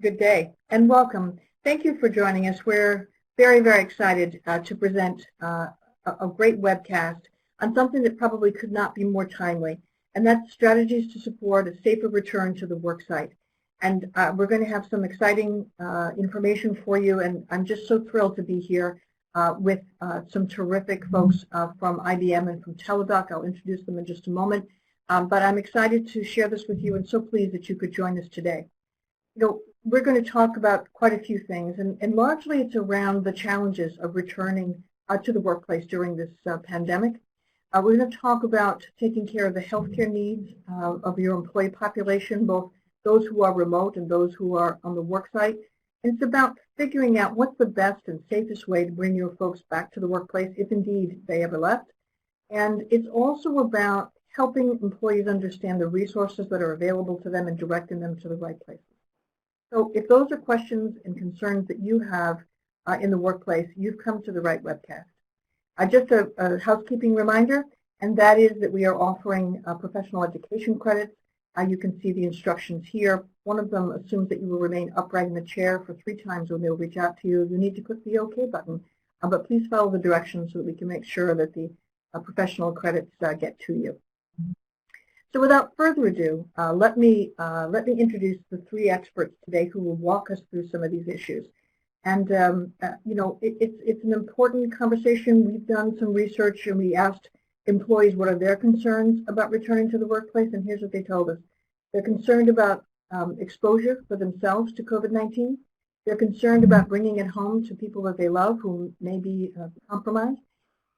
Good day and welcome. Thank you for joining us. We're very, very excited to present a great webcast on something that probably could not be more timely, and that's strategies to support a safer return to the worksite. And we're going to have some exciting information for you, and I'm just so thrilled to be here with some terrific folks from IBM and from Teladoc. I'll introduce them in just a moment, but I'm excited to share this with you and so pleased that you could join us today. We're going to talk about quite a few things, and largely it's around the challenges of returning to the workplace during this pandemic. We're going to talk about taking care of the healthcare needs of your employee population, both those who are remote and those who are on the worksite. And it's about figuring out what's the best and safest way to bring your folks back to the workplace, if indeed they ever left. And it's also about helping employees understand the resources that are available to them and directing them to the right places. So if those are questions and concerns that you have in the workplace, you've come to the right webcast. Just a housekeeping reminder, and that is that we are offering professional education credits. You can see the instructions here. One of them assumes that you will remain upright in the chair for 3 times when they'll reach out to you. You need to click the OK button, but please follow the directions so that we can make sure that the professional credits get to you. So without further ado, let me introduce the 3 experts today who will walk us through some of these issues. And it's an important conversation. We've done some research and we asked employees what are their concerns about returning to the workplace, and here's what they told us. They're concerned about exposure for themselves to COVID-19. They're concerned about bringing it home to people that they love who may be compromised.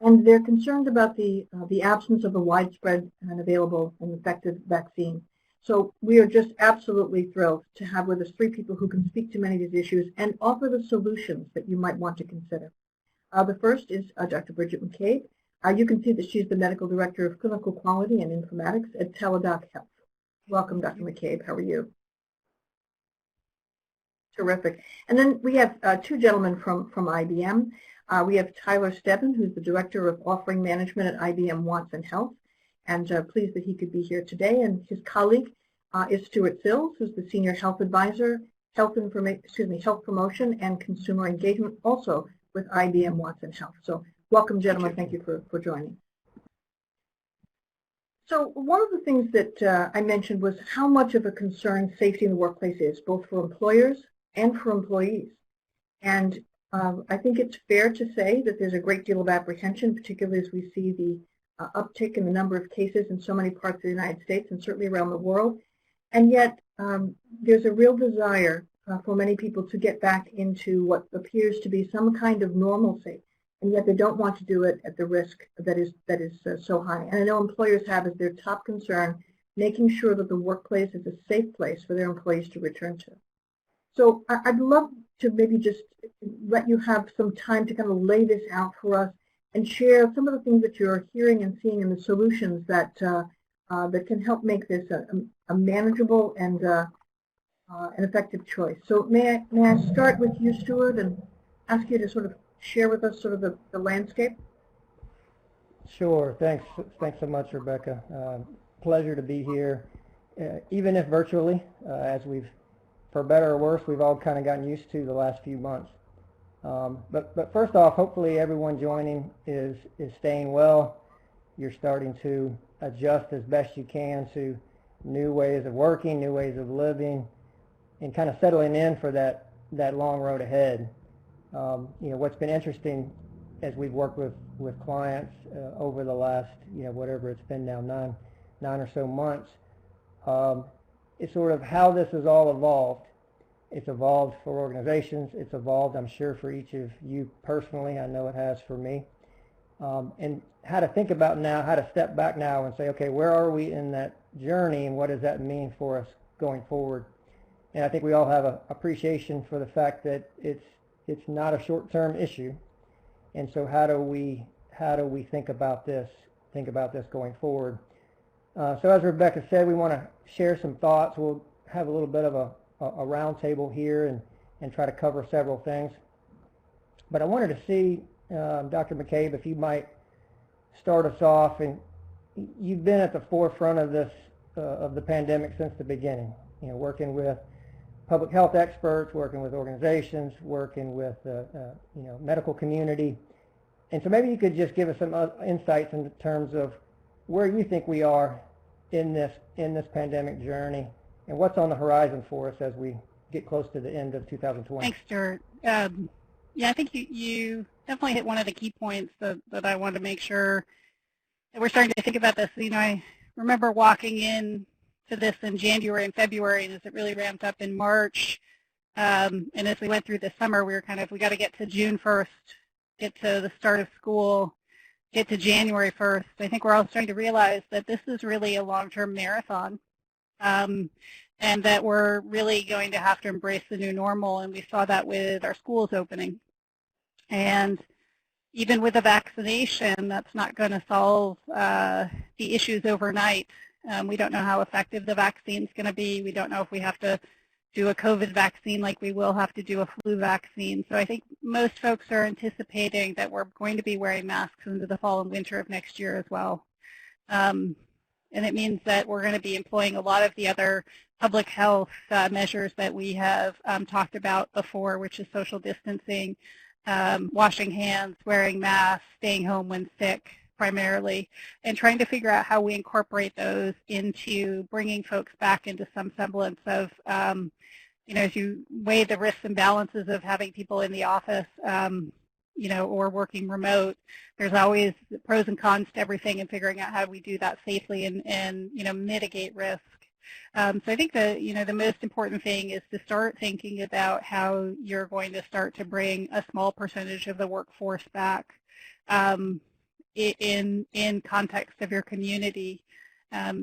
And they're concerned about the absence of a widespread and available and effective vaccine. So we are just absolutely thrilled to have with us 3 people who can speak to many of these issues and offer the solutions that you might want to consider. The first is Dr. Bridget McCabe. You can see that she's the Medical Director of Clinical Quality and Informatics at Teladoc Health. Welcome, Dr. McCabe. How are you? Terrific. And then we have 2 gentlemen from IBM. We have Tyler Stebbin, who's the Director of Offering Management at IBM Watson Health, and pleased that he could be here today. And his colleague is Stuart Sills, who's the Senior Health Advisor, Health Promotion and Consumer Engagement, also with IBM Watson Health. So welcome, gentlemen. Thank you for joining. So one of the things that I mentioned was how much of a concern safety in the workplace is, both for employers and for employees. And I think it's fair to say that there's a great deal of apprehension, particularly as we see the uptick in the number of cases in so many parts of the United States and certainly around the world. And yet there's a real desire for many people to get back into what appears to be some kind of normalcy, and yet they don't want to do it at the risk that is so high. And I know employers have as their top concern making sure that the workplace is a safe place for their employees to return to. So I'd love to maybe just let you have some time to kind of lay this out for us and share some of the things that you're hearing and seeing and the solutions that that can help make this a manageable and an effective choice. So may I start with you, Stuart, and ask you to sort of share with us sort of the landscape? Sure. Thanks so much, Rebecca. Pleasure to be here, even if virtually, as we've, for better or worse, we've all kind of gotten used to the last few months. But first off, hopefully everyone joining is staying well. You're starting to adjust as best you can to new ways of working, new ways of living, and kind of settling in for that long road ahead. What's been interesting as we've worked with clients over the last, whatever it's been now, nine or so months, is sort of how this has all evolved. It's evolved for organizations. It's evolved, I'm sure, for each of you personally. I know it has for me. And how to think about now, how to step back now and say, okay, where are we in that journey and what does that mean for us going forward? And I think we all have an appreciation for the fact that it's not a short-term issue. And so how do we think about this going forward? So as Rebecca said, we want to share some thoughts. We'll have a little bit of a round table here and try to cover several things. But I wanted to see, Dr. McCabe, if you might start us off. And you've been at the forefront of this, of the pandemic since the beginning, working with public health experts, working with organizations, working with medical community. And so maybe you could just give us some insights in terms of where you think we are in this pandemic journey and what's on the horizon for us as we get close to the end of 2020. Thanks, Stuart. Yeah, I think you definitely hit one of the key points that I wanted to make sure that we're starting to think about this. I remember walking in to this in January and February, and as it really ramped up in March, and as we went through the summer, we got to get to June 1st, get to the start of school, get to January 1st. I think we're all starting to realize that this is really a long-term marathon, and that we're really going to have to embrace the new normal, and we saw that with our schools opening. And even with a vaccination, that's not going to solve the issues overnight. We don't know how effective the vaccine is going to be. We don't know if we have to do a COVID vaccine like we will have to do a flu vaccine. So I think most folks are anticipating that we're going to be wearing masks into the fall and winter of next year as well. And it means that we're going to be employing a lot of the other public health measures that we have talked about before, which is social distancing, washing hands, wearing masks, staying home when sick primarily, and trying to figure out how we incorporate those into bringing folks back into some semblance of, as you weigh the risks and balances of having people in the office, or working remote, there's always pros and cons to everything, and figuring out how we do that safely and mitigate risk. So I think the most important thing is to start thinking about how you're going to start to bring a small percentage of the workforce back in context of your community.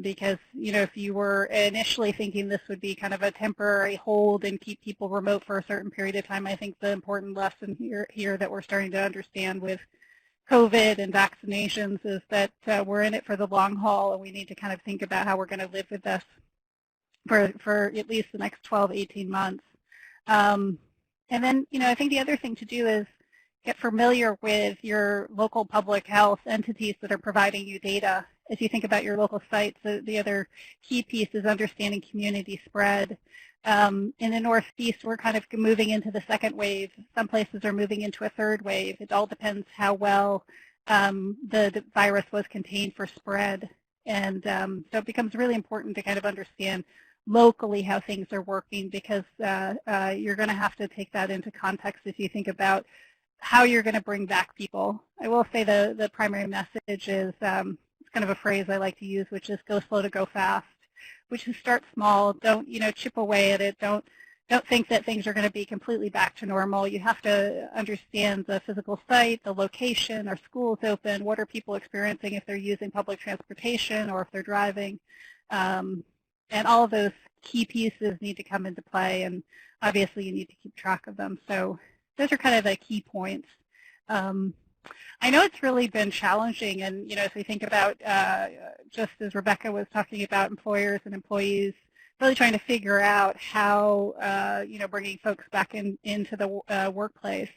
Because, if you were initially thinking this would be kind of a temporary hold and keep people remote for a certain period of time, I think the important lesson here that we're starting to understand with COVID and vaccinations is that we're in it for the long haul, and we need to kind of think about how we're going to live with this for at least the next 12, 18 months. And then, I think the other thing to do is get familiar with your local public health entities that are providing you data. As you think about your local sites, the other key piece is understanding community spread. In the Northeast, we're kind of moving into the second wave. Some places are moving into a third wave. It all depends how well the virus was contained for spread. And so it becomes really important to kind of understand locally how things are working, because you're going to have to take that into context as you think about how you're going to bring back people. I will say the primary message is it's kind of a phrase I like to use, which is go slow to go fast, which is start small. Don't, chip away at it. Don't think that things are going to be completely back to normal. You have to understand the physical site, the location, are schools open, what are people experiencing if they're using public transportation or if they're driving. And all of those key pieces need to come into play, and obviously you need to keep track of them. So those are kind of the key points. I know it's really been challenging, and as we think about, just as Rebecca was talking about, employers and employees really trying to figure out how, bringing folks back into the workplace.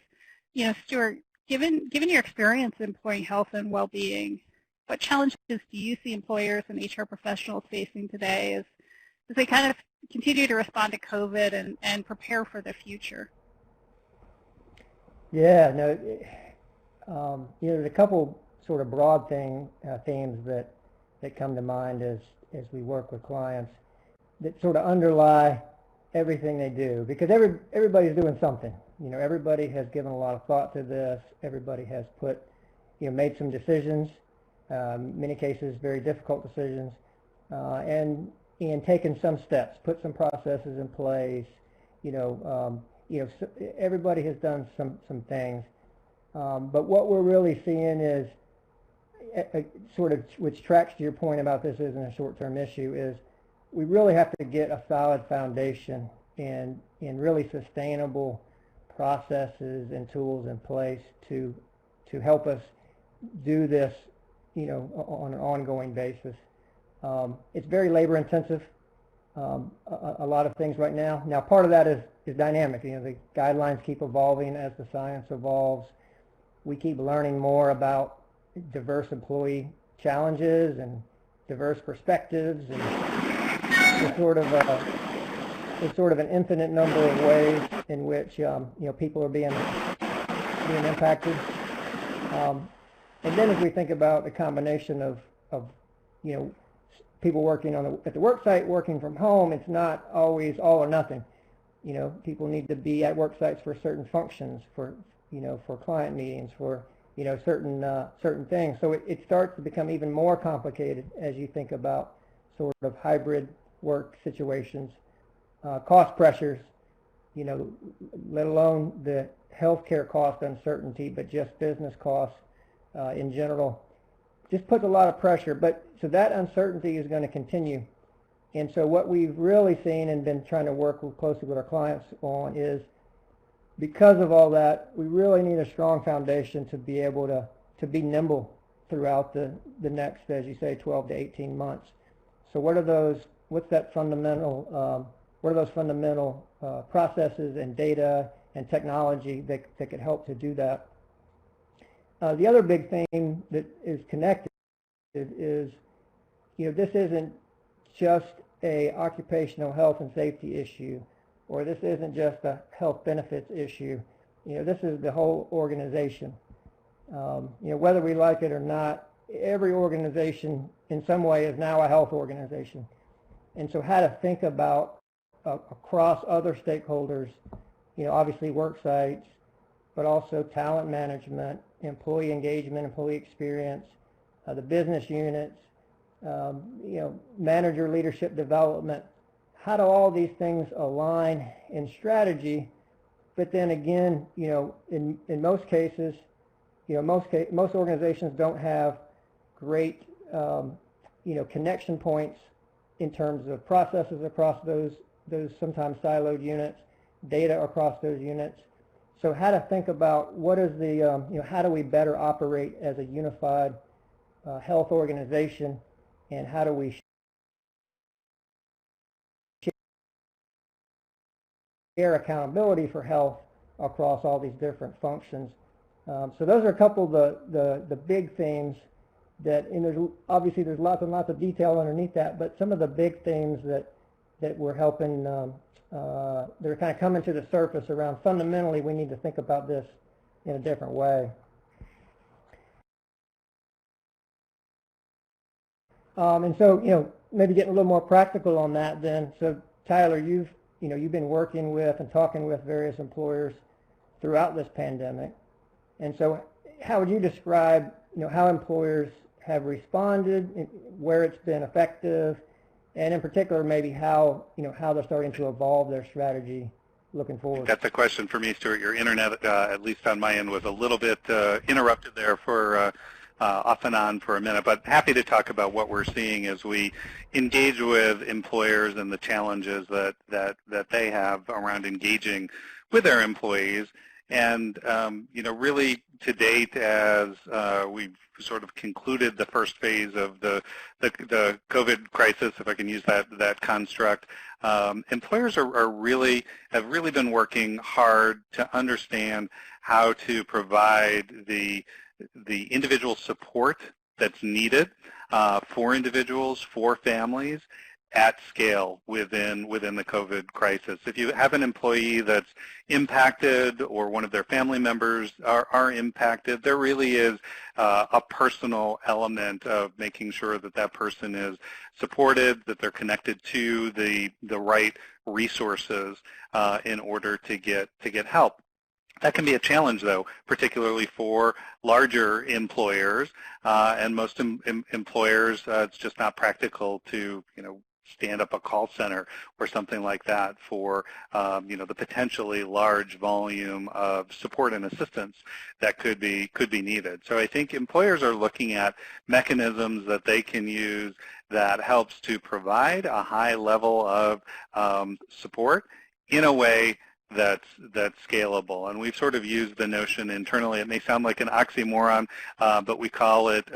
Stuart, given your experience in employee health and well-being, what challenges do you see employers and HR professionals facing today as they kind of continue to respond to COVID and prepare for the future? Yeah, no, there's a couple sort of broad themes that come to mind as we work with clients that sort of underlie everything they do, because everybody's doing something. Everybody has given a lot of thought to this. Everybody has made some decisions, many cases very difficult decisions, and taken some steps, put some processes in place. Everybody has done some things. But what we're really seeing is, sort of, which tracks to your point about this isn't a short-term issue, is we really have to get a solid foundation and really sustainable processes and tools in place to help us do this, on an ongoing basis. It's very labor-intensive. A lot of things right now. Now, part of that is dynamic. The guidelines keep evolving as the science evolves. We keep learning more about diverse employee challenges and diverse perspectives, and the sort of there's sort of an infinite number of ways in which people are being impacted. And then as we think about the combination of people working at the work site, working from home, it's not always all or nothing. People need to be at work sites for certain functions, for client meetings, for certain things. So it starts to become even more complicated as you think about sort of hybrid work situations, cost pressures, let alone the healthcare cost uncertainty, but just business costs in general, just puts a lot of pressure. But so that uncertainty is going to continue. And so what we've really seen and been trying to work closely with our clients on is, because of all that, we really need a strong foundation to be able to be nimble throughout the next, as you say, 12 to 18 months. So what are those fundamental processes and data and technology that could help to do that? The other big thing that is connected is, this isn't just a occupational health and safety issue, or this isn't just a health benefits issue. This is the whole organization. Whether we like it or not, every organization in some way is now a health organization. And so how to think about across other stakeholders, obviously work sites, but also talent management, employee engagement, employee experience, the business units, manager leadership development. How do all these things align in strategy? But then again, in most cases, most organizations don't have great, connection points in terms of processes across those sometimes siloed units, data across those units. So how to think about what is the, how do we better operate as a unified health organization, and how do we share accountability for health across all these different functions? So those are a couple of the big themes that, and there's lots and lots of detail underneath that, but some of the big themes that we're helping, they're kind of coming to the surface around. Fundamentally, we need to think about this in a different way. And so, maybe getting a little more practical on that then. So Tyler, you've been working with and talking with various employers throughout this pandemic. And so how would you describe, how employers have responded, where it's been effective, and in particular maybe how they're starting to evolve their strategy looking forward? That's a question for me, Stuart. Your internet, at least on my end, was a little bit interrupted there for off and on for a minute, but happy to talk about what we're seeing as we engage with employers and the challenges that they have around engaging with their employees. And really to date, as we've sort of concluded the first phase of the COVID crisis, if I can use that construct, employers have really been working hard to understand how to provide the individual support that's needed for individuals, for families, at scale within the COVID crisis. If you have an employee that's impacted or one of their family members are impacted, there really is a personal element of making sure that that person is supported, that they're connected to the right resources in order to get help. That can be a challenge, though, particularly for larger employers, and most employers, it's just not practical to, stand up a call center or something like that for, the potentially large volume of support and assistance that could be needed. So I think employers are looking at mechanisms that they can use that helps to provide a high level of support in a way that's scalable. And we've sort of used the notion internally, it may sound like an oxymoron, but we call it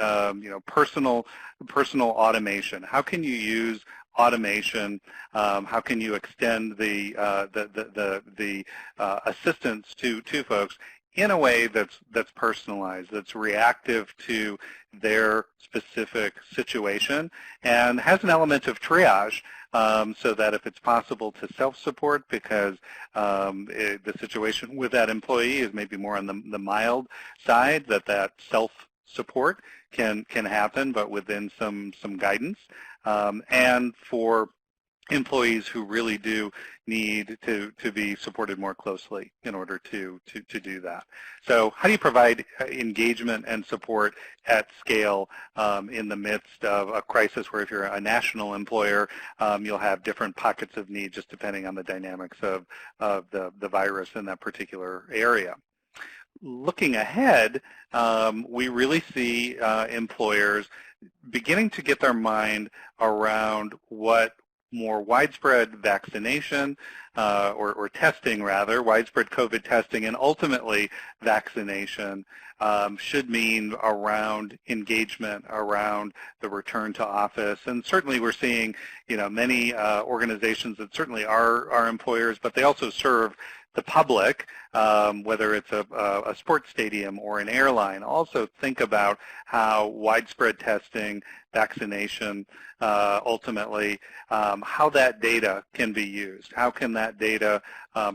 personal automation. How can you use automation? How can you extend the assistance to folks in a way that's personalized, that's reactive to their specific situation, and has an element of triage, so that if it's possible to self-support because the situation with that employee is maybe more on the mild side, that self-support can happen, but within some guidance. And for employees who really do need to be supported more closely in order to do that. So how do you provide engagement and support at scale in the midst of a crisis where if you're a national employer, you'll have different pockets of need just depending on the dynamics of the virus in that particular area? Looking ahead, we really see employers beginning to get their mind around what more widespread vaccination or testing, rather, widespread COVID testing, and ultimately vaccination should mean around engagement, around the return to office. And certainly we're seeing, many organizations that certainly are our employers, but they also serve the public, whether it's a sports stadium or an airline, also think about how widespread testing, vaccination, ultimately, how that data can be used. How can that data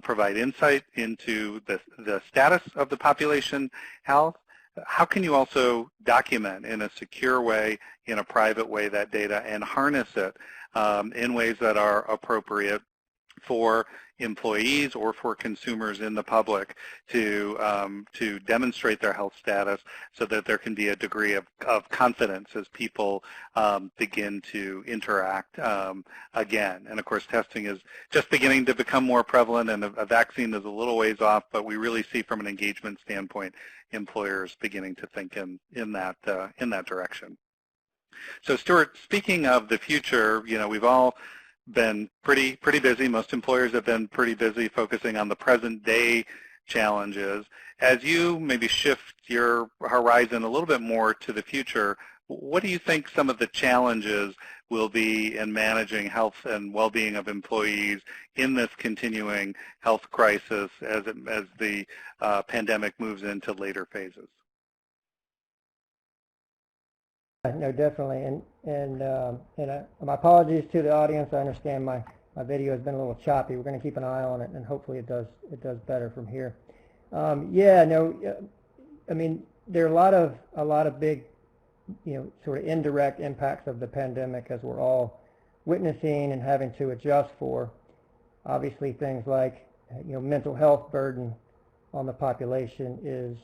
provide insight into the status of the population health? How can you also document in a secure way, in a private way, that data and harness it in ways that are appropriate for employees or for consumers in the public to demonstrate their health status so that there can be a degree of confidence as people begin to interact again. And of course, testing is just beginning to become more prevalent, and a vaccine is a little ways off, but we really see from an engagement standpoint employers beginning to think in that direction. So Stuart, speaking of the future, we've all been pretty busy. Most employers have been pretty busy focusing on the present day challenges. As you maybe shift your horizon a little bit more to the future, what do you think some of the challenges will be in managing health and well-being of employees in this continuing health crisis as the pandemic moves into later phases? No, definitely, and my apologies to the audience. I understand my video has been a little choppy. We're going to keep an eye on it, and hopefully it does better from here. I mean, there are a lot of big, sort of indirect impacts of the pandemic as we're all witnessing and having to adjust for. Obviously, things like mental health burden on the population is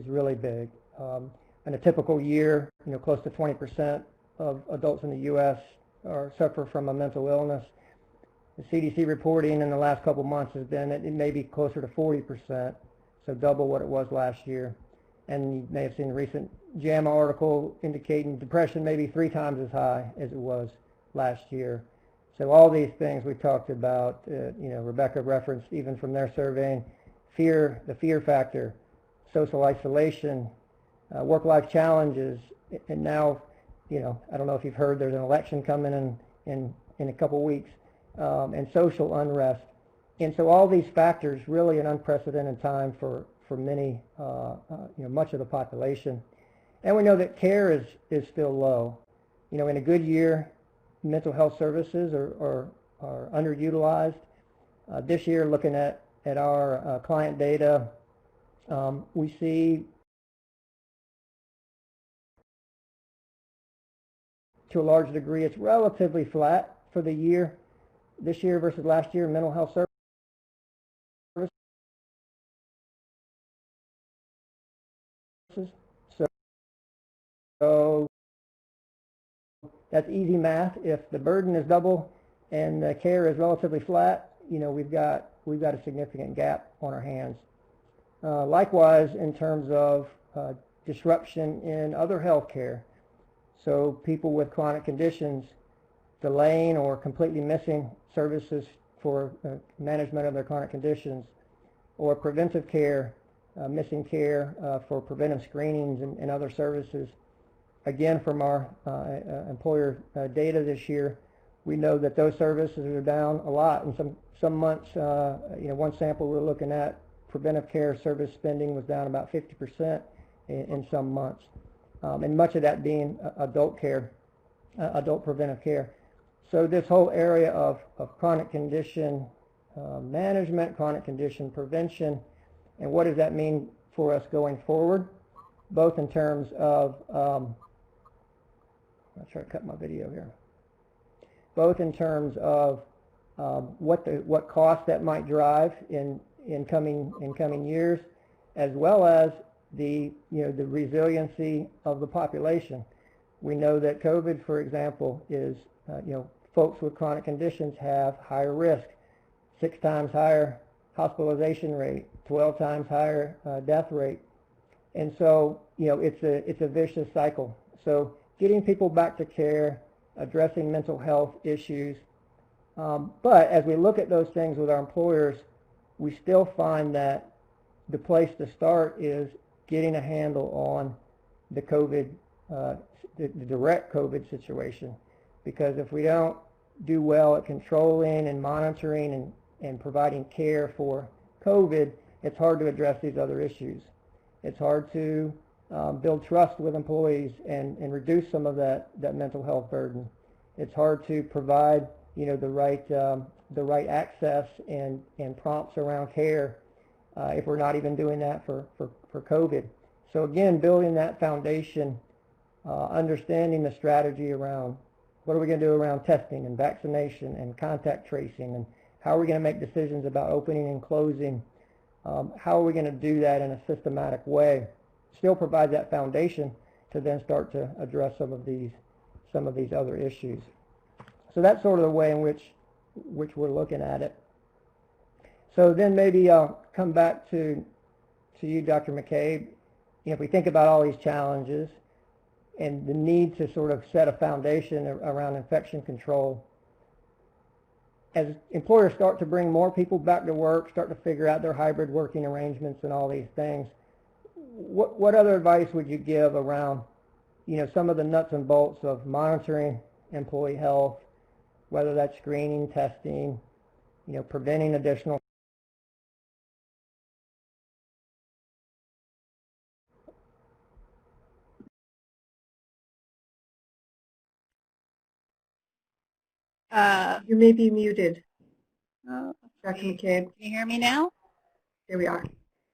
really big. In a typical year, close to 20% of adults in the U.S. suffer from a mental illness. The CDC reporting in the last couple months has been it may be closer to 40%, so double what it was last year. And you may have seen a recent JAMA article indicating depression may be 3 times as high as it was last year. So all these things we talked about, Rebecca referenced even from their surveying, the fear factor, social isolation, work-life challenges, and now, I don't know if you've heard there's an election coming in a couple weeks, and social unrest. And so all these factors, really an unprecedented time for many, much of the population. And we know that care is still low. In a good year, mental health services are underutilized. This year, looking at our client data, we see to a large degree it's relatively flat for the year, this year versus last year, mental health services. So that's easy math. If the burden is double and the care is relatively flat, we've got a significant gap on our hands. Likewise, in terms of disruption in other health care. So people with chronic conditions delaying or completely missing services for management of their chronic conditions, or preventive care, missing care for preventive screenings and other services. Again, from our employer data this year, we know that those services are down a lot. In some months, one sample we're looking at, preventive care service spending was down about 50% in some months, and much of that being adult care, adult preventive care. So this whole area of chronic condition management, chronic condition prevention, and what does that mean for us going forward, both in terms of, I'll try to cut my video here, both in terms of what cost that might drive in coming years, as well as the the resiliency of the population. We know that COVID, for example, is folks with chronic conditions have higher risk, 6 times higher hospitalization rate, 12 times higher death rate, and so it's a vicious cycle. So getting people back to care, addressing mental health issues, but as we look at those things with our employers, we still find that the place to start is getting a handle on the COVID, the direct COVID situation, because if we don't do well at controlling and monitoring and providing care for COVID, it's hard to address these other issues. It's hard to build trust with employees and reduce some of that mental health burden. It's hard to provide the right access and prompts around care if we're not even doing that for COVID. So again, building that foundation, understanding the strategy around what are we going to do around testing and vaccination and contact tracing, and how are we going to make decisions about opening and closing, how are we going to do that in a systematic way, still provide that foundation to then start to address some of these other issues. So that's sort of the way in which we're looking at it. So then maybe I'll come back to you, Dr. McCabe. If we think about all these challenges and the need to sort of set a foundation around infection control, as employers start to bring more people back to work, start to figure out their hybrid working arrangements and all these things, what other advice would you give around some of the nuts and bolts of monitoring employee health, whether that's screening, testing, preventing additional You may be muted, Dr. Dr. McCabe. Can you hear me now? There we are.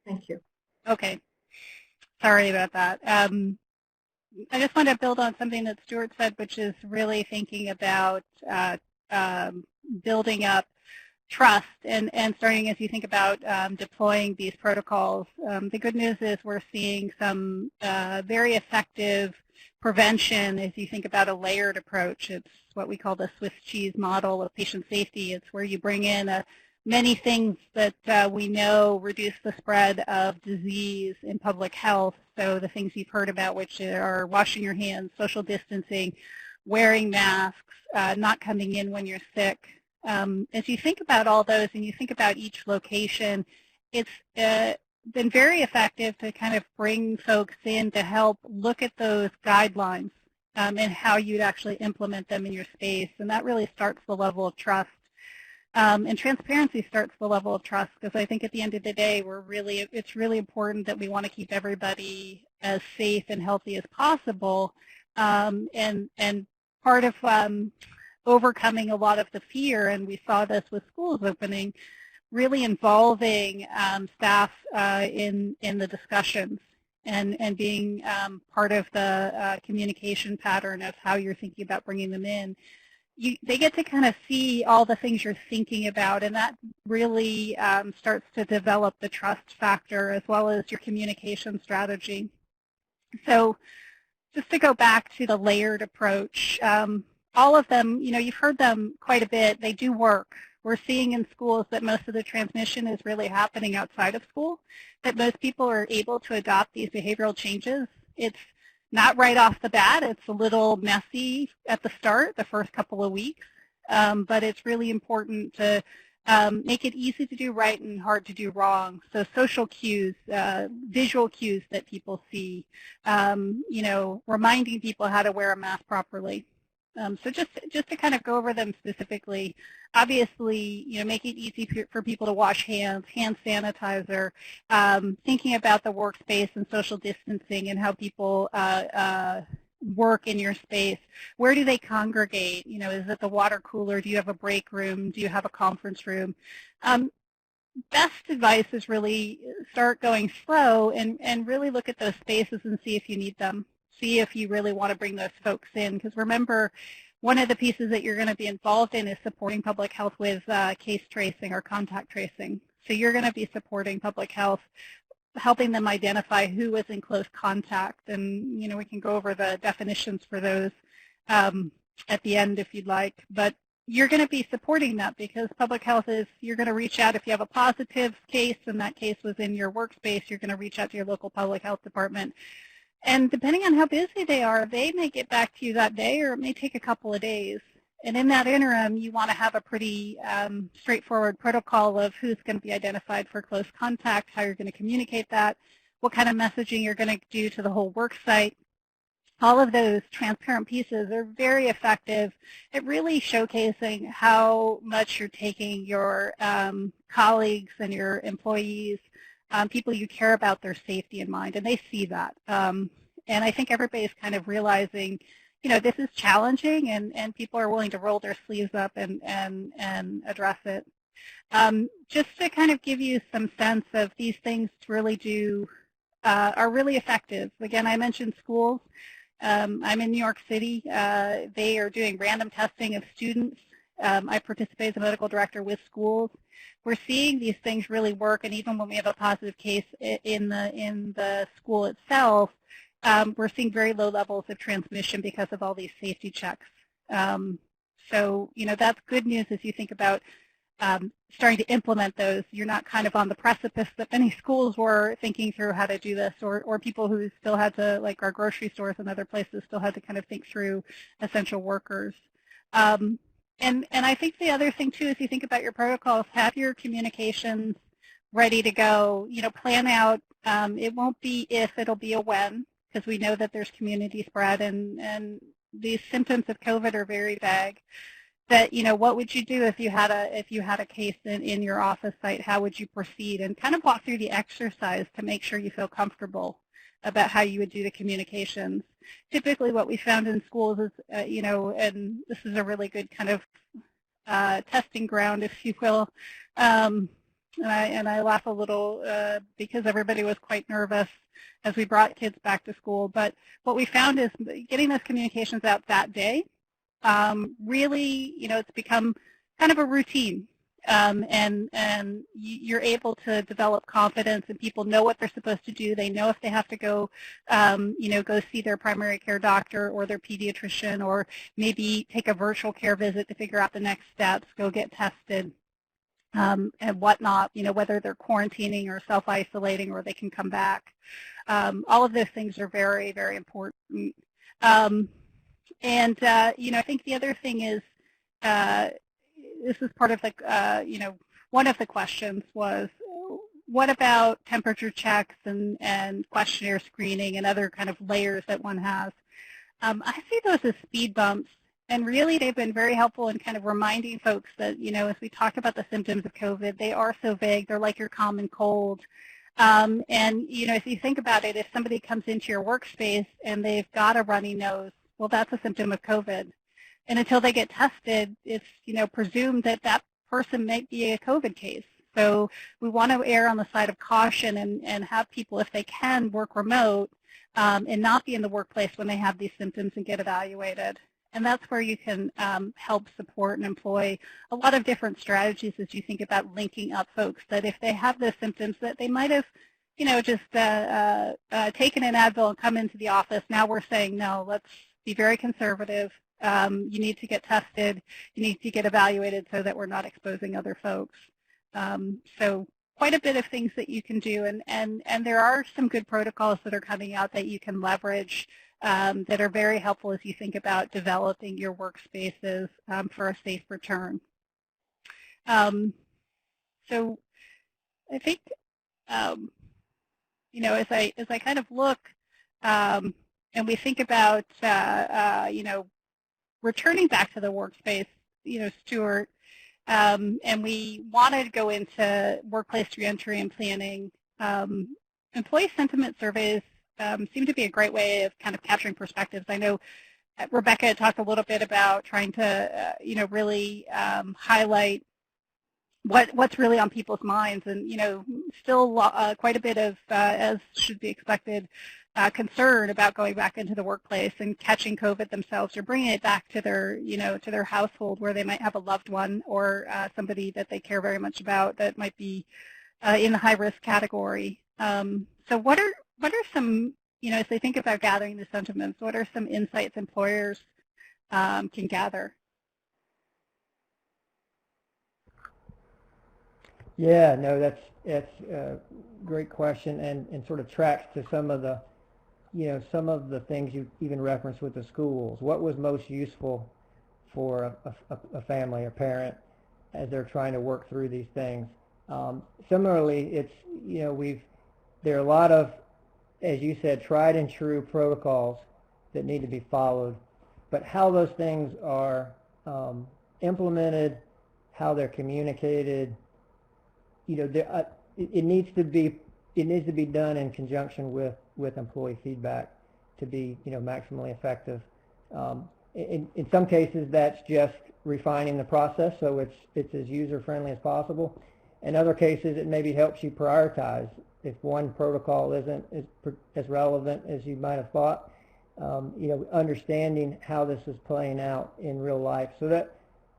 Thank you. Okay. Sorry about that. I just want to build on something that Stuart said, which is really thinking about building up trust and starting as you think about deploying these protocols. The good news is we're seeing some very effective prevention as you think about a layered approach. It's what we call the Swiss cheese model of patient safety. It's where you bring in many things that we know reduce the spread of disease in public health. So the things you've heard about, which are washing your hands, social distancing, wearing masks, not coming in when you're sick. As you think about all those and you think about each location, it's been very effective to kind of bring folks in to help look at those guidelines and how you'd actually implement them in your space. And that really starts the level of trust. And transparency starts the level of trust, because I think at the end of the day, it's really important that we want to keep everybody as safe and healthy as possible. And part of overcoming a lot of the fear, and we saw this with schools opening, really involving staff in the discussions and being part of the communication pattern of how you're thinking about bringing them in. They get to kind of see all the things you're thinking about, and that really starts to develop the trust factor as well as your communication strategy. So just to go back to the layered approach, all of them, you've heard them quite a bit. They do work. We're seeing in schools that most of the transmission is really happening outside of school, that most people are able to adopt these behavioral changes. It's not right off the bat. It's a little messy at the start, the first couple of weeks, but it's really important to make it easy to do right and hard to do wrong. So social cues, visual cues that people see, reminding people how to wear a mask properly. So just to kind of go over them specifically, obviously, make it easy for people to wash hands, hand sanitizer, thinking about the workspace and social distancing and how people work in your space. Where do they congregate? Is it the water cooler? Do you have a break room? Do you have a conference room? Best advice is really start going slow and really look at those spaces and see if you need them. See if you really want to bring those folks in. Because remember, one of the pieces that you're going to be involved in is supporting public health with case tracing or contact tracing. So you're going to be supporting public health, helping them identify who was in close contact. And, we can go over the definitions for those at the end if you'd like. But you're going to be supporting that because public health is, you're going to reach out if you have a positive case and that case was in your workspace, you're going to reach out to your local public health department. And depending on how busy they are, they may get back to you that day or it may take a couple of days. And in that interim, you want to have a pretty straightforward protocol of who's going to be identified for close contact, how you're going to communicate that, what kind of messaging you're going to do to the whole worksite. All of those transparent pieces are very effective at really showcasing how much you're taking your colleagues and your employees, people you care about, their safety in mind, and they see that. And I think everybody's kind of realizing, this is challenging, and people are willing to roll their sleeves up and address it. Just to kind of give you some sense of these things really are really effective. Again, I mentioned schools. I'm in New York City. They are doing random testing of students. I participate as a medical director with schools. We're seeing these things really work, and even when we have a positive case in the school itself, we're seeing very low levels of transmission because of all these safety checks. So, that's good news as you think about starting to implement those. You're not kind of on the precipice that many schools were thinking through how to do this, or people who still had to, like our grocery stores and other places, still had to kind of think through essential workers. And I think the other thing, too, is you think about your protocols, have your communications ready to go. Plan out. It won't be if, it'll be a when, because we know that there's community spread, and these symptoms of COVID are very vague. That, what would you do if you had a case in your office site? How would you proceed? And kind of walk through the exercise to make sure you feel comfortable about how you would do the communications. Typically what we found in schools is, and this is a really good kind of testing ground, if you will, and I laugh a little because everybody was quite nervous as we brought kids back to school. But what we found is getting those communications out that day, really, it's become kind of a routine, and you're able to develop confidence, and people know what they're supposed to do. They know if they have to go, go see their primary care doctor or their pediatrician, or maybe take a virtual care visit to figure out the next steps, go get tested, and whatnot, whether they're quarantining or self-isolating or they can come back. All of those things are very, very important. And, I think the other thing is, this is part of the, one of the questions was, what about temperature checks and questionnaire screening and other kind of layers that one has? I see those as speed bumps, and really they've been very helpful in kind of reminding folks that, as we talk about the symptoms of COVID, they are so vague. They're like your common cold. And, if you think about it, if somebody comes into your workspace and they've got a runny nose, well, that's a symptom of COVID. And until they get tested, it's, presumed that that person may be a COVID case. So we want to err on the side of caution and have people, if they can, work remote and not be in the workplace when they have these symptoms and get evaluated. And that's where you can help support and employ a lot of different strategies as you think about linking up folks that if they have those symptoms that they might have, just taken an Advil and come into the office. Now we're saying, no, let's be very conservative. You need to get tested. You need to get evaluated so that we're not exposing other folks. So quite a bit of things that you can do, and there are some good protocols that are coming out that you can leverage that are very helpful as you think about developing your workspaces for a safe return. So I think, as I kind of look and we think about, returning back to the workspace, Stuart, and we wanted to go into workplace reentry and planning. Employee sentiment surveys seem to be a great way of kind of capturing perspectives. I know Rebecca talked a little bit about trying to, really highlight what's really on people's minds, and still quite a bit of, as should be expected, concern about going back into the workplace and catching COVID themselves, or bringing it back to their, to their household where they might have a loved one or somebody that they care very much about that might be in the high-risk category. So what are some, as they think about gathering the sentiments, what are some insights employers can gather? Yeah, no, that's a great question, and sort of tracks to some of the, some of the things you even referenced with the schools. What was most useful for a family, a parent, as they're trying to work through these things? Similarly, it's, there are a lot of, as you said, tried and true protocols that need to be followed, but how those things are implemented, how they're communicated, it needs to be done in conjunction with employee feedback to be maximally effective. In some cases, that's just refining the process so it's as user friendly as possible. In other cases, it maybe helps you prioritize. If one protocol isn't as relevant as you might have thought, understanding how this is playing out in real life, so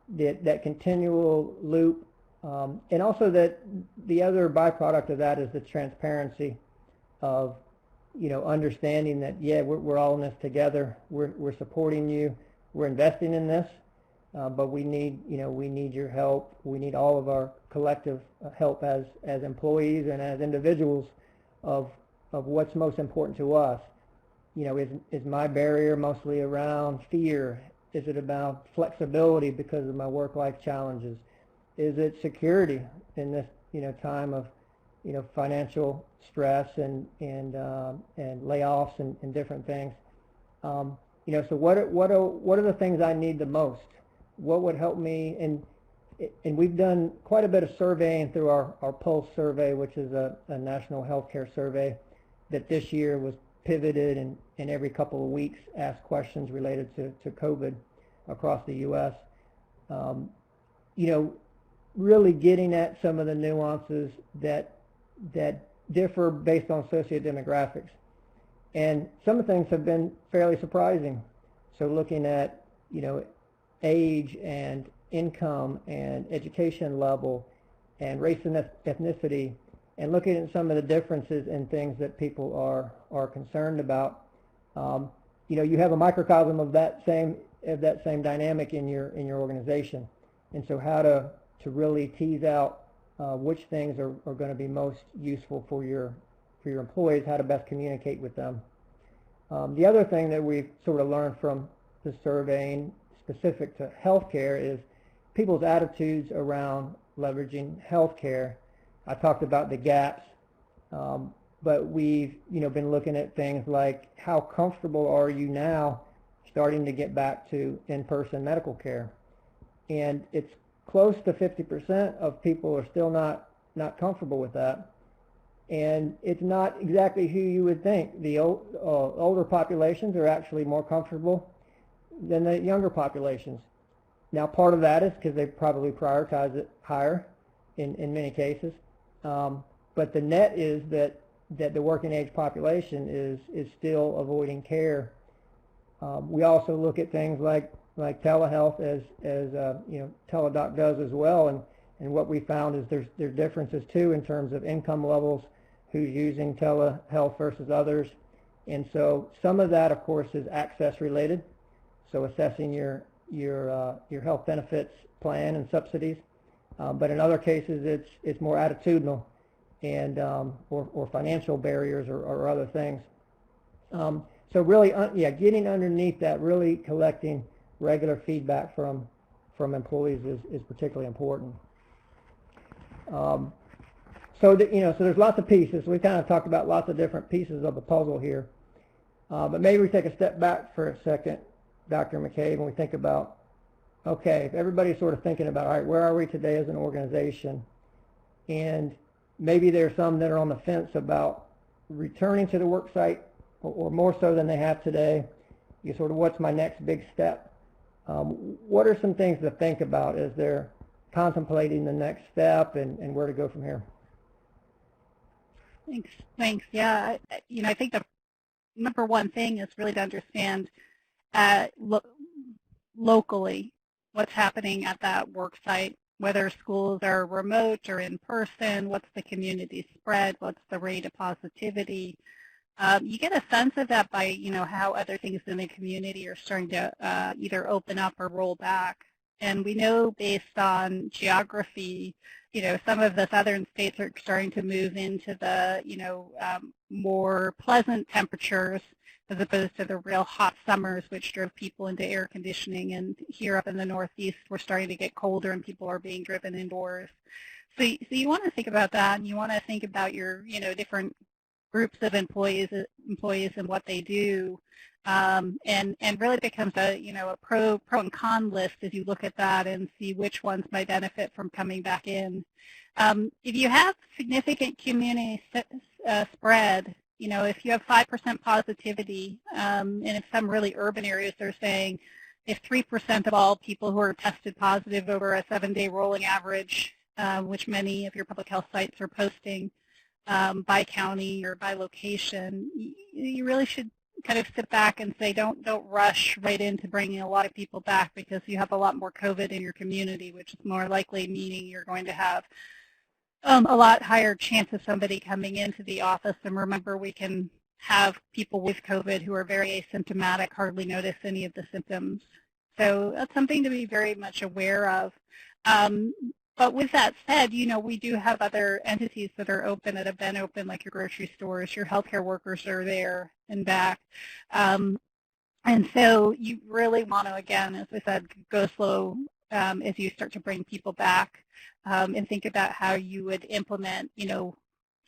that continual loop. And also that the other byproduct of that is the transparency of, understanding that, yeah, we're all in this together. We're supporting you. We're investing in this, but we need your help. We need all of our collective help as employees and as individuals of what's most important to us. Is my barrier mostly around fear? Is it about flexibility because of my work-life challenges? Is it security in this time of financial stress and layoffs and different things? So what are the things I need the most? What would help me? And we've done quite a bit of surveying through our Pulse survey, which is a national healthcare survey that this year was pivoted and every couple of weeks asked questions related to COVID across the U.S. Really getting at some of the nuances that differ based on sociodemographics. And some of the things have been fairly surprising. So looking at, age and income and education level and race and ethnicity, and looking at some of the differences in things that people are concerned about. You have a microcosm of that same dynamic in your organization. And so how to really tease out which things are going to be most useful for your employees, how to best communicate with them. The other thing that we've sort of learned from the surveying specific to healthcare is people's attitudes around leveraging healthcare. I talked about the gaps, but we've been looking at things like how comfortable are you now starting to get back to in-person medical care, and it's close to 50% of people are still not comfortable with that. And it's not exactly who you would think. The older populations are actually more comfortable than the younger populations. Now, part of that is because they probably prioritize it higher in many cases. But the net is that the working age population is still avoiding care. We also look at things like telehealth as Teladoc does as well, and what we found is there's differences too in terms of income levels, who's using telehealth versus others, and so some of that, of course, is access related. So assessing your health benefits plan and subsidies, but in other cases it's more attitudinal and or financial barriers or other things. So really, getting underneath that, really collecting regular feedback from employees is particularly important. So there's lots of pieces. We kind of talked about lots of different pieces of the puzzle here, but maybe we take a step back for a second Dr. McCabe, when we think about, okay, if everybody's sort of thinking about, all right, where are we today as an organization? And maybe there are some that are on the fence about returning to the work site, or more so than they have today. You sort of, what's my next big step? What are some things to think about as they're contemplating the next step and where to go from here? Thanks. Yeah, I think the number one thing is really to understand locally what's happening at that work site, whether schools are remote or in person, what's the community spread, what's the rate of positivity. You get a sense of that by, how other things in the community are starting to either open up or roll back. And we know based on geography, some of the southern states are starting to move into the, more pleasant temperatures as opposed to the real hot summers, which drove people into air conditioning. And here up in the Northeast, we're starting to get colder and people are being driven indoors. So you want to think about that, and you want to think about your, different groups of employees and what they do, and really becomes a pro and con list as you look at that and see which ones might benefit from coming back in. If you have significant community spread, if you have 5% positivity, and in some really urban areas they're saying if 3% of all people who are tested positive over a 7-day rolling average, which many of your public health sites are posting, by county or by location, you really should kind of sit back and say, don't rush right into bringing a lot of people back, because you have a lot more COVID in your community, which is more likely meaning you're going to have a lot higher chance of somebody coming into the office. And remember, we can have people with COVID who are very asymptomatic, hardly notice any of the symptoms. So that's something to be very much aware of. But with that said, we do have other entities that are open, that have been open, like your grocery stores. Your healthcare workers are there and back. And so you really want to, again, as I said, go slow as you start to bring people back, and think about how you would implement,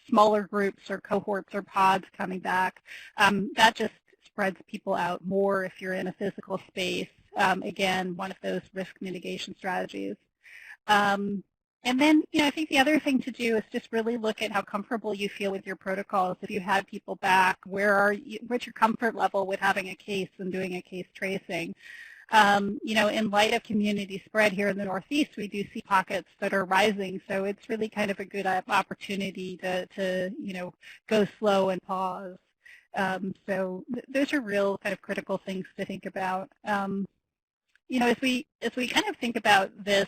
smaller groups or cohorts or pods coming back. That just spreads people out more if you're in a physical space. Again, one of those risk mitigation strategies. And then, I think the other thing to do is just really look at how comfortable you feel with your protocols. If you had people back, what's your comfort level with having a case and doing a case tracing? In light of community spread here in the Northeast, we do see pockets that are rising. So it's really kind of a good opportunity to go slow and pause. So those are real kind of critical things to think about. As we kind of think about this,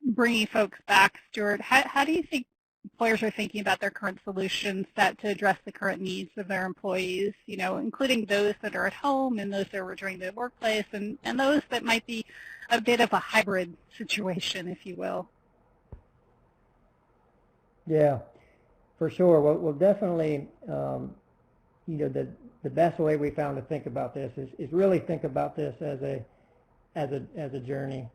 bringing folks back, Stuart, how do you think employers are thinking about their current solution set to address the current needs of their employees, including those that are at home and those that are returning to the workplace, and those that might be a bit of a hybrid situation, if you will? Yeah, for sure. Well, definitely, the best way we found to think about this is really think about this as a journey.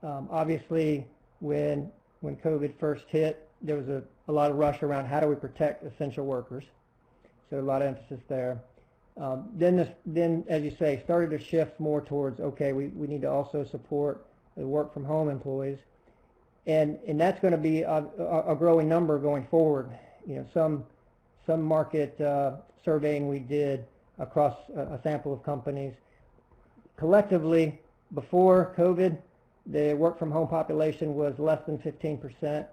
Obviously, when COVID first hit, there was a lot of rush around how do we protect essential workers. So a lot of emphasis there. Then, as you say, started to shift more towards, okay, we need to also support the work from home employees, and that's going to be a growing number going forward. Some market surveying we did across a sample of companies collectively before COVID, the work from home population was less than 15%.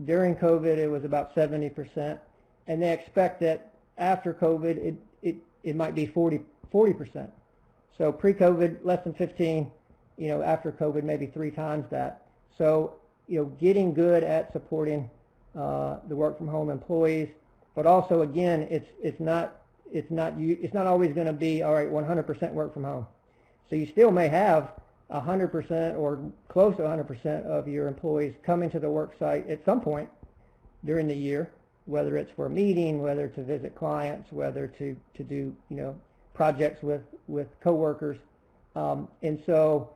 During COVID, it was about 70%, and they expect that after COVID, it might be 40%. So pre-COVID, less than 15. After COVID, maybe 3 times that. So getting good at supporting the work from home employees, but also again, it's not always going to be all right 100% work from home. So you still may have 100% or close to 100% of your employees coming to the work site at some point during the year, whether it's for a meeting, whether to visit clients, whether to do projects with coworkers, and so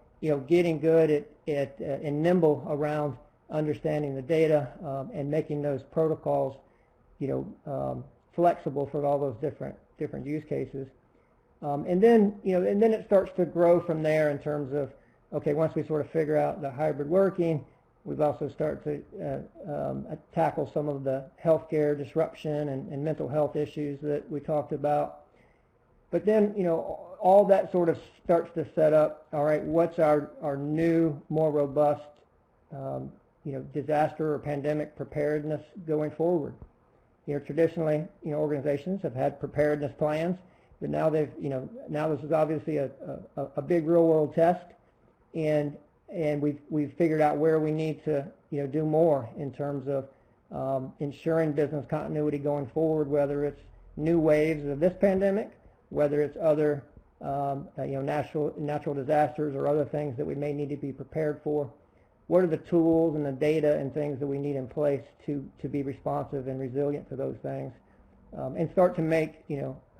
getting good at and nimble around understanding the data and making those protocols flexible for all those different use cases. And then, and then it starts to grow from there in terms of, okay, once we sort of figure out the hybrid working, we've also started to tackle some of the healthcare disruption and mental health issues that we talked about. But then, all that sort of starts to set up, all right, what's our new, more robust, disaster or pandemic preparedness going forward? Traditionally, organizations have had preparedness plans, but now now this is obviously a big real world test, and we've figured out where we need to, do more in terms of ensuring business continuity going forward, whether it's new waves of this pandemic, whether it's other natural disasters or other things that we may need to be prepared for. What are the tools and the data and things that we need in place to be responsive and resilient to those things, and start to make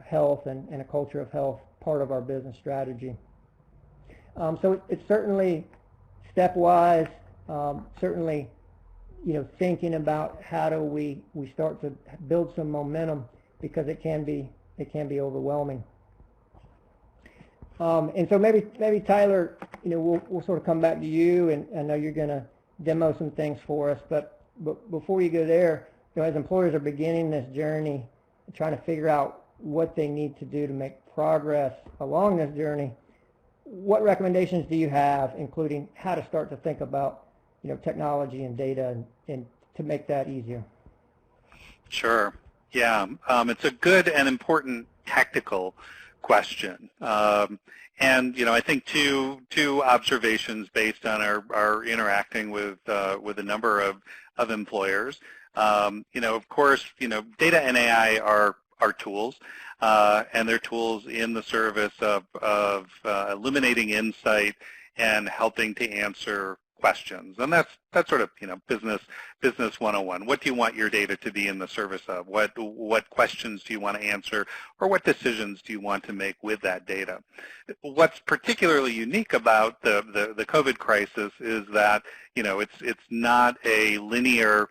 health and a culture of health part of our business strategy. So it's certainly stepwise, certainly thinking about how do we start to build some momentum, because it can be overwhelming. And so maybe Tyler, we'll sort of come back to you, and I know you're going to demo some things for us, but before you go there, as employers are beginning this journey, trying to figure out what they need to do to make progress along this journey, what recommendations do you have, including how to start to think about technology and data and to make that easier? Sure. Yeah, it's a good and important tactical question. And I think two observations based on our interacting with a number of employers. Of course, data and AI are tools, and they're tools in the service of illuminating insight and helping to answer questions. And that's sort of business 101. What do you want your data to be in the service of? What questions do you want to answer, or what decisions do you want to make with that data? What's particularly unique about the COVID crisis is that it's not a linear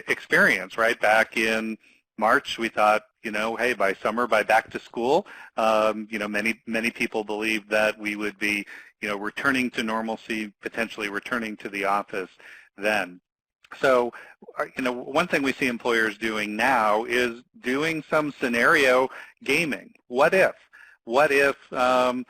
experience, right? Back in March, we thought, hey, by summer, by back to school, many people believed that we would be, returning to normalcy, potentially returning to the office then. So, one thing we see employers doing now is doing some scenario gaming. What if? What if, a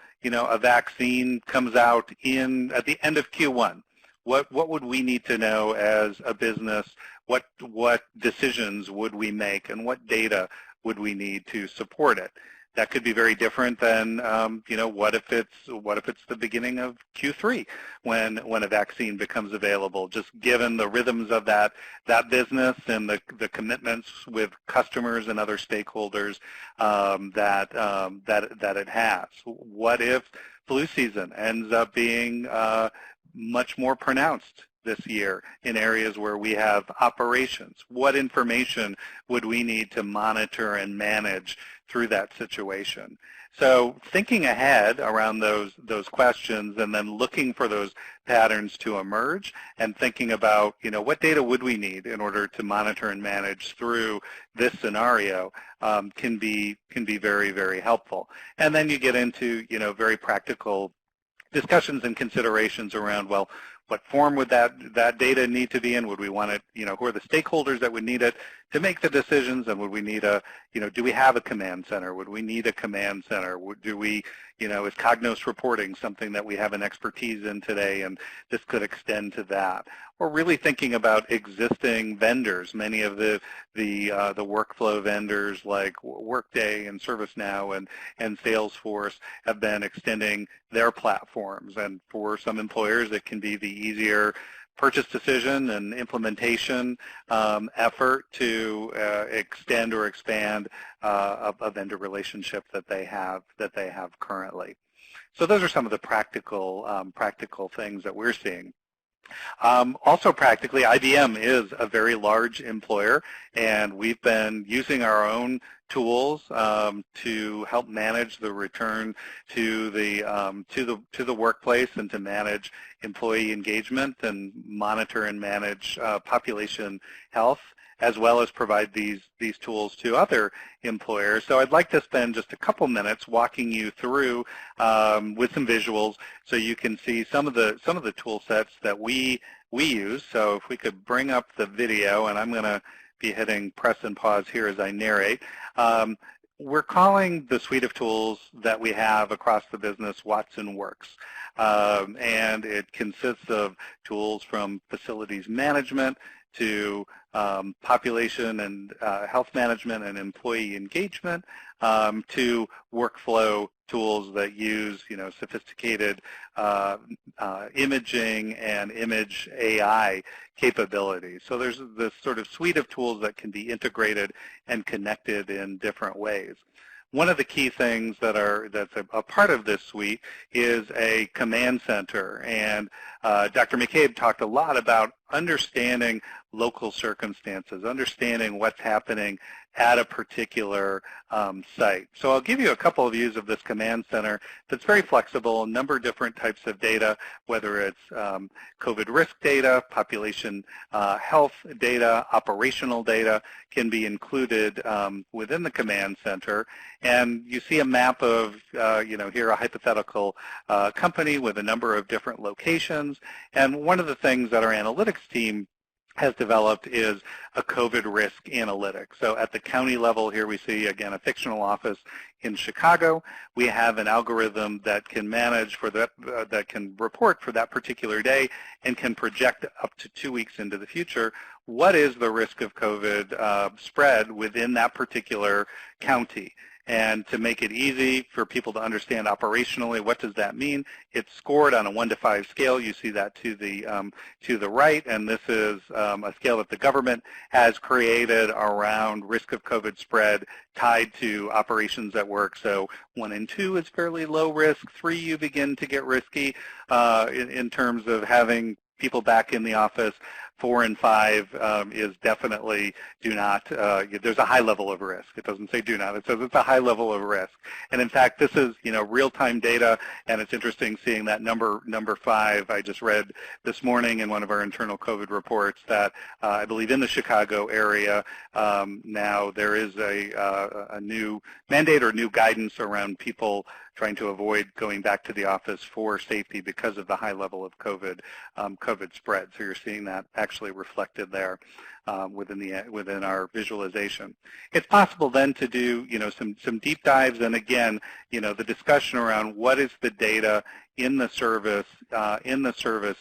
vaccine comes out at the end of Q1? What would we need to know as a business? What decisions would we make, and what data would we need to support it? That could be very different than, what if it's the beginning of Q3 when a vaccine becomes available? Just given the rhythms of that business and the commitments with customers and other stakeholders that it has. What if flu season ends up being much more pronounced this year in areas where we have operations? What information would we need to monitor and manage through that situation? So thinking ahead around those questions, and then looking for those patterns to emerge, and thinking about what data would we need in order to monitor and manage through this scenario can be very, very helpful. And then you get into very practical discussions and considerations around, well, what form would that data need to be in? Would we want it, who are the stakeholders that would need it to make the decisions? And would we need do we have a command center? Would we need a command center? Is Cognos reporting something that we have an expertise in today, and this could extend to that? Or really thinking about existing vendors. Many of the workflow vendors like Workday and ServiceNow and Salesforce have been extending their platforms. And for some employers, it can be the easier purchase decision and implementation effort to extend or expand a vendor relationship that they have currently. So those are some of the practical things that we're seeing. Also practically, IBM is a very large employer, and we've been using our own tools to help manage the return to the workplace, and to manage employee engagement and monitor and manage population health as well as provide these tools to other employers. So I'd like to spend just a couple minutes walking you through with some visuals so you can see some of the tool sets that we use. So if we could bring up the video, and I'm going to be hitting press and pause here as I narrate. We're calling the suite of tools that we have across the business Watson Works. And it consists of tools from facilities management to population and health management and employee engagement to workflow tools that use, sophisticated imaging and image AI capabilities. So there's this sort of suite of tools that can be integrated and connected in different ways. One of the key things that's a part of this suite is a command center, and Dr. McCabe talked a lot about understanding local circumstances, understanding what's happening at a particular site. So I'll give you a couple of views of this command center that's very flexible, a number of different types of data, whether it's COVID risk data, population health data, operational data can be included within the command center. And you see a map of, here a hypothetical company with a number of different locations. And one of the things that our analytics team has developed is a COVID risk analytics. So at the county level here we see, again, a fictional office in Chicago. We have an algorithm that can manage for that, that can report for that particular day and can project up to 2 weeks into the future what is the risk of COVID spread within that particular county. And to make it easy for people to understand operationally, what does that mean? It's scored on a 1 to 5 scale. You see that to the right, and this is a scale that the government has created around risk of COVID spread tied to operations at work. So 1 and 2 is fairly low risk. 3, you begin to get risky in terms of having people back in the office. 4 and 5 is definitely do not, there's a high level of risk. It doesn't say do not, it says it's a high level of risk. And in fact, this is, real-time data, and it's interesting seeing that number 5. I just read this morning in one of our internal COVID reports that I believe in the Chicago area now there is a new mandate or new guidance around people trying to avoid going back to the office for safety because of the high level of COVID spread. So you're seeing that actually reflected there within our visualization. It's possible then to do some deep dives, and again the discussion around what is the data in the service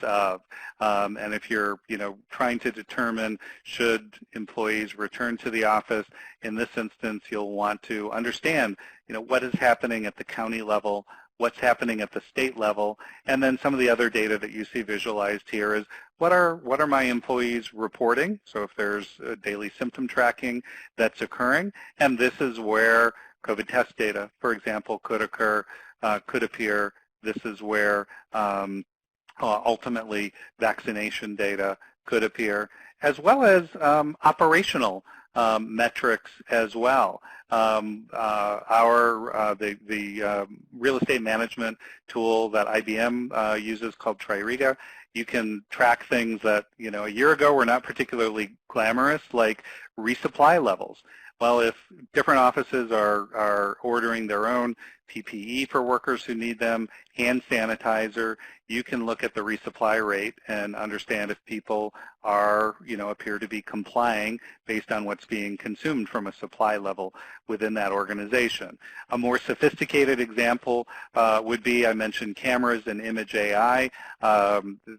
of, and if you're trying to determine should employees return to the office, in this instance you'll want to understand what is happening at the county level, what's happening at the state level, and then some of the other data that you see visualized here is what are my employees reporting? So if there's daily symptom tracking that's occurring, and this is where COVID test data, for example, could appear. This is where ultimately vaccination data could appear, as well as operational metrics as well. The real estate management tool that IBM uses called Tririga, you can track things that a year ago were not particularly glamorous, like resupply levels. Well, if different offices are ordering their own PPE for workers who need them, hand sanitizer, you can look at the resupply rate and understand if people are, appear to be complying based on what's being consumed from a supply level within that organization. A more sophisticated example would be, I mentioned cameras and image AI.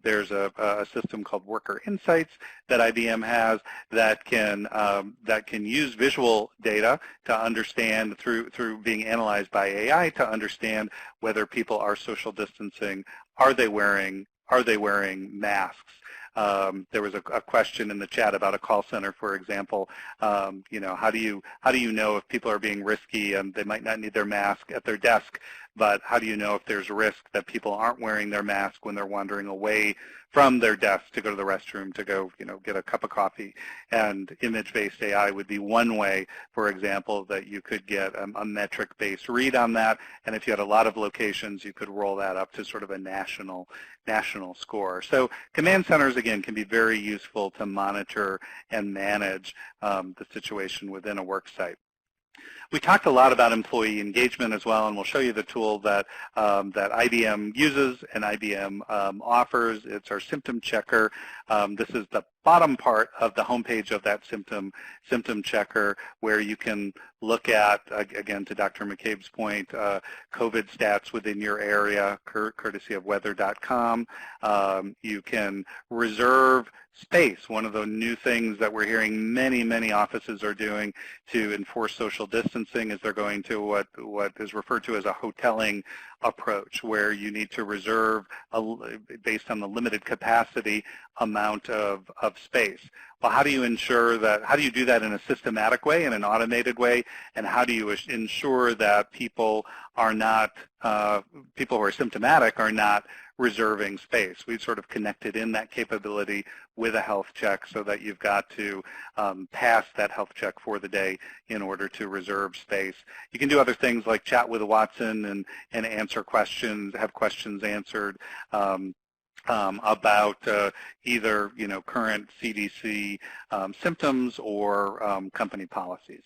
There's a system called Worker Insights that IBM has that can use visual data to understand through being analyzed by AI to understand whether people are social distancing. Are they wearing masks? There was a question in the chat about a call center, for example. How do you know if people are being risky and they might not need their mask at their desk, but how do you know if there's risk that people aren't wearing their mask when they're wandering away from their desk to go to the restroom, to go, get a cup of coffee? And image-based AI would be one way, for example, that you could get a metric-based read on that. And if you had a lot of locations, you could roll that up to sort of a national score. So command centers, again, can be very useful to monitor and manage the situation within a work site. We talked a lot about employee engagement as well, and we'll show you the tool that that IBM uses and IBM offers. It's our symptom checker. This is the bottom part of the homepage of that symptom checker, where you can look at, again, to Dr. McCabe's point, COVID stats within your area, courtesy of weather.com. You can reserve space. One of the new things that we're hearing many offices are doing to enforce social distancing is they're going to what is referred to as a hoteling approach, where you need to reserve based on the limited capacity amount of space. Well, how do you ensure that, how do you do that in a systematic way, in an automated way, and how do you ensure that people are not, people who are symptomatic are not reserving space? We've sort of connected in that capability with a health check so that you've got to pass that health check for the day in order to reserve space. You can do other things like chat with a Watson and answer questions, have questions answered about either current CDC symptoms or company policies.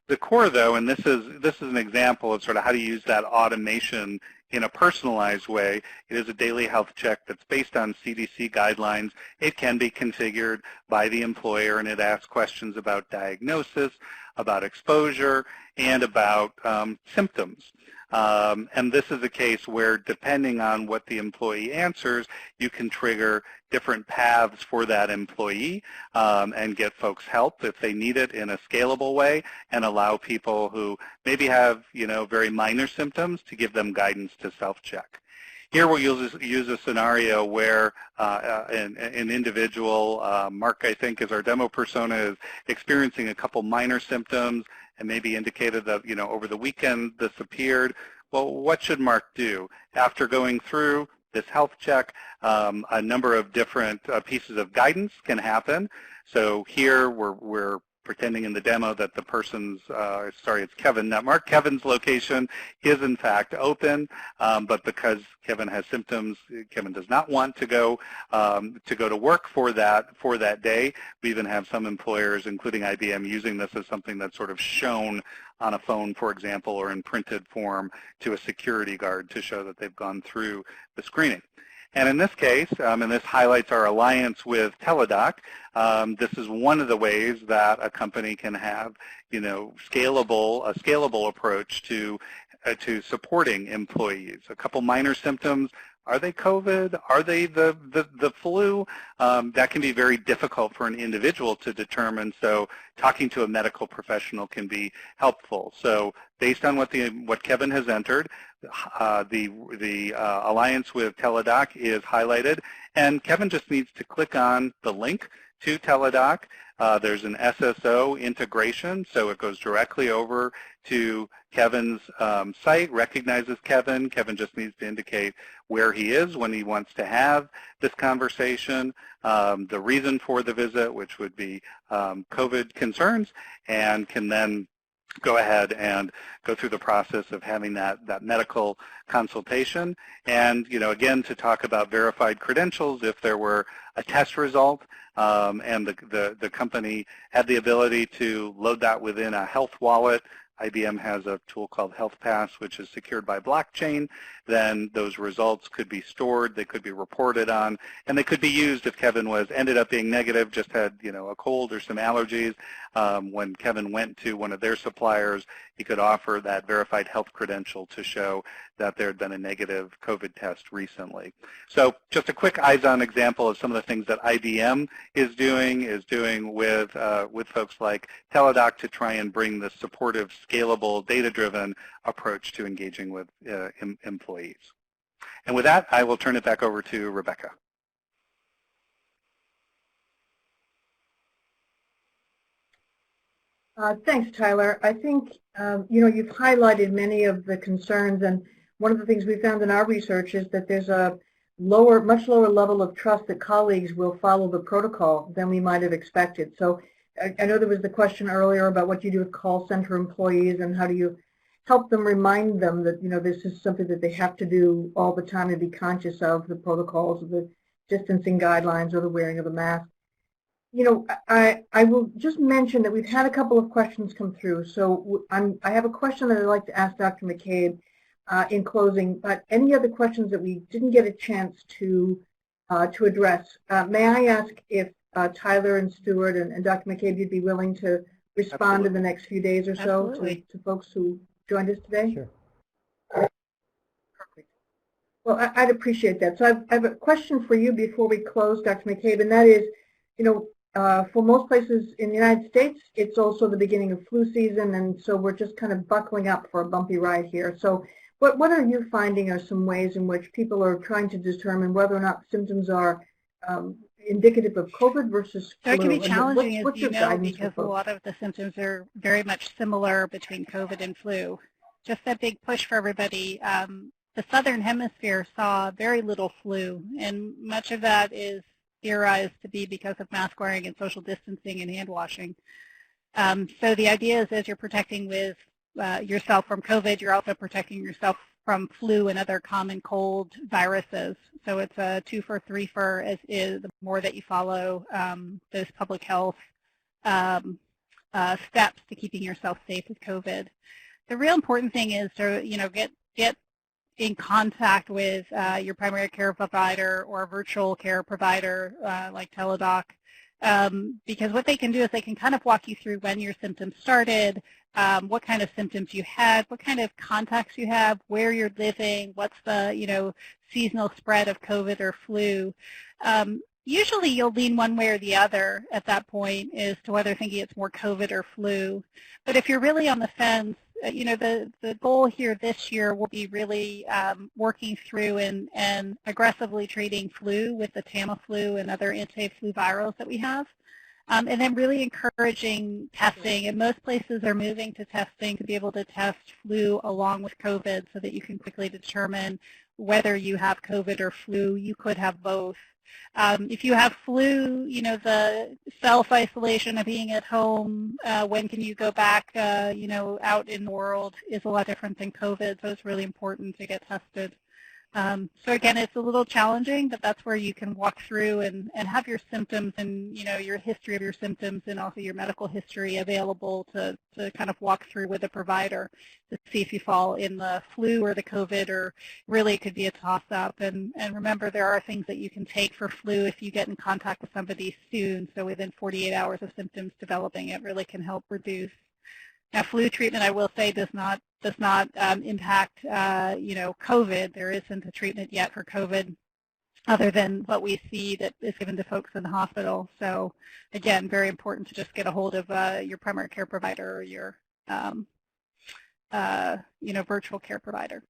The core, though, and this is an example of sort of how to use that automation in a personalized way. It is a daily health check that's based on CDC guidelines. It can be configured by the employer, and it asks questions about diagnosis, about exposure, and about symptoms. And this is a case where, depending on what the employee answers, you can trigger different paths for that employee and get folks help if they need it in a scalable way, and allow people who maybe have very minor symptoms to give them guidance to self-check. Here we'll use a scenario where an individual, Mark I think is our demo persona, is experiencing a couple minor symptoms and maybe indicated that over the weekend this appeared. Well, what should Mark do? After going through this health check, a number of different pieces of guidance can happen. So here we're pretending in the demo that the person's, sorry, it's Kevin, not Mark. Kevin's location is in fact open, but because Kevin has symptoms, Kevin does not want to go to work for that day. We even have some employers, including IBM, using this as something that's sort of shown on a phone, for example, or in printed form to a security guard to show that they've gone through the screening. And in this case, and this highlights our alliance with Teladoc, this is one of the ways that a company can have, a scalable approach to supporting employees. A couple minor symptoms. Are they COVID? Are they the flu? That can be very difficult for an individual to determine, so talking to a medical professional can be helpful. So based on what Kevin has entered, the alliance with Teladoc is highlighted, and Kevin just needs to click on the link to Teladoc. There's an SSO integration, so it goes directly over to Kevin's site, recognizes Kevin. Kevin just needs to indicate where he is when he wants to have this conversation, the reason for the visit, which would be COVID concerns, and can then go ahead and go through the process of having that medical consultation. And, again, to talk about verified credentials, if there were a test result and the company had the ability to load that within a health wallet. IBM has a tool called Health Pass, which is secured by blockchain. Then those results could be stored, they could be reported on, and they could be used if Kevin ended up being negative, just had a cold or some allergies. When Kevin went to one of their suppliers, he could offer that verified health credential to show that there had been a negative COVID test recently. So just a quick eyes-on example of some of the things that IBM is doing with folks like Teladoc to try and bring this supportive, scalable, data-driven approach to engaging with employees. And with that, I will turn it back over to Rebecca. Thanks, Tyler. I think, you've highlighted many of the concerns, and one of the things we found in our research is that there's a much lower level of trust that colleagues will follow the protocol than we might have expected. So I know there was the question earlier about what you do with call center employees and how do you help them, remind them that, this is something that they have to do all the time and be conscious of the protocols of the distancing guidelines or the wearing of a mask. You know, I will just mention that we've had a couple of questions come through. So I have a question that I'd like to ask Dr. McCabe in closing, but any other questions that we didn't get a chance to address, may I ask if Tyler and Stuart and Dr. McCabe, you'd be willing to respond Absolutely. in the next few days or so to folks who joined us today? Sure. Perfect. Well, I'd appreciate that. So I have a question for you before we close, Dr. McCabe, and that is, you know, for most places in the United States, it's also the beginning of flu season, and so we're just kind of buckling up for a bumpy ride here. So what are you finding are some ways in which people are trying to determine whether or not symptoms are indicative of COVID versus flu? So it can be challenging, what's as you your know, guidance because for a folks? lot of the symptoms are very much similar between COVID and flu. Just a big push for everybody. The Southern Hemisphere saw very little flu, and much of that is theorized to be because of mask wearing and social distancing and hand washing. So the idea is, as you're protecting with yourself from COVID, you're also protecting yourself from flu and other common cold viruses. So it's a 2-for, 3-for, as is the more that you follow those public health steps to keeping yourself safe with COVID. The real important thing is to, you know, get in contact with your primary care provider or a virtual care provider like Teladoc, because what they can do is they can kind of walk you through when your symptoms started, what kind of symptoms you had, what kind of contacts you have, where you're living, what's the, you know, seasonal spread of COVID or flu. Usually you'll lean one way or the other at that point as to whether thinking it's more COVID or flu. But if you're really on the fence, you know, the goal here this year will be really working through and aggressively treating flu with the Tamiflu and other anti-flu virals that we have. And then really encouraging testing. And most places are moving to testing to be able to test flu along with COVID so that you can quickly determine whether you have COVID or flu. You could have both. If you have flu, you know, the self-isolation of being at home, when can you go back, you know, out in the world is a lot different than COVID, so it's really important to get tested. So again, it's a little challenging, but that's where you can walk through and have your symptoms and, you know, your history of your symptoms and also your medical history available to kind of walk through with a provider to see if you fall in the flu or the COVID, or really it could be a toss-up. And remember, there are things that you can take for flu if you get in contact with somebody soon. So within 48 hours of symptoms developing, it really can help reduce. Now, flu treatment, I will say, does not impact, you know, COVID. There isn't a treatment yet for COVID other than what we see that is given to folks in the hospital. So, again, very important to just get a hold of your primary care provider or your, you know, virtual care provider.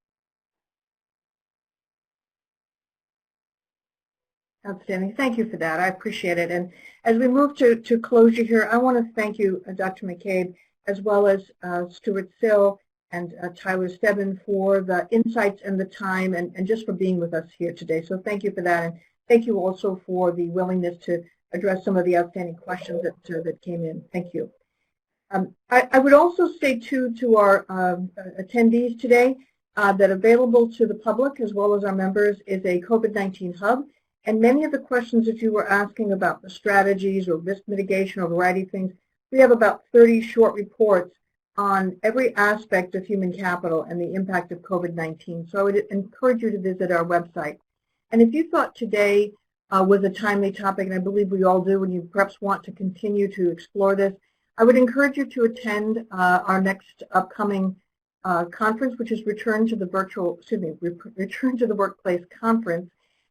Outstanding. Thank you for that. I appreciate it. And as we move to closure here, I want to thank you, Dr. McCabe, as well as Stuart Sill and Tyler Stebbin for the insights and the time and just for being with us here today. So thank you for that. And thank you also for the willingness to address some of the outstanding questions that came in. Thank you. I would also say, too, to our attendees today that available to the public as well as our members is a COVID-19 hub. And many of the questions that you were asking about the strategies or risk mitigation or a variety of things, we have about 30 short reports on every aspect of human capital and the impact of COVID-19. So I would encourage you to visit our website. And if you thought today was a timely topic, and I believe we all do, and you perhaps want to continue to explore this, I would encourage you to attend our next upcoming conference, which is Return to the Workplace Conference.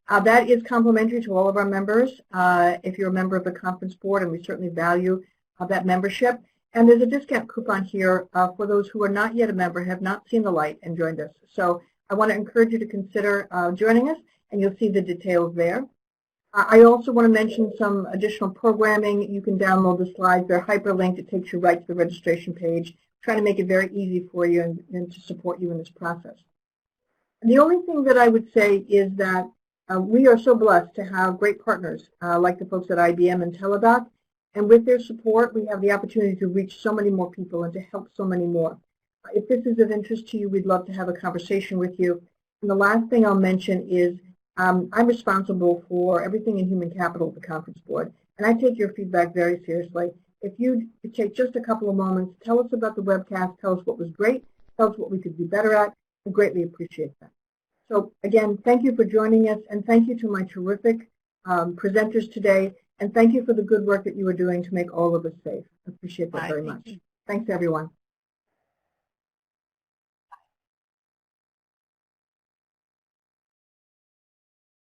That is complimentary to all of our members if you're a member of the conference board, and we certainly value that membership. And there's a discount coupon here for those who are not yet a member, have not seen the light and joined us. So I want to encourage you to consider joining us, and you'll see the details there. I also want to mention some additional programming. You can download the slides. They're hyperlinked. It takes you right to the registration page, trying to make it very easy for you and to support you in this process. And the only thing that I would say is that we are so blessed to have great partners like the folks at IBM and Teladoc. And with their support, we have the opportunity to reach so many more people and to help so many more. If this is of interest to you, we'd love to have a conversation with you. And the last thing I'll mention is I'm responsible for everything in human capital at the Conference Board, and I take your feedback very seriously. If you could take just a couple of moments, tell us about the webcast, tell us what was great, tell us what we could be better at, I greatly appreciate that. So again, thank you for joining us, and thank you to my terrific presenters today, and thank you for the good work that you are doing to make all of us safe. I appreciate that very much. Thanks, everyone.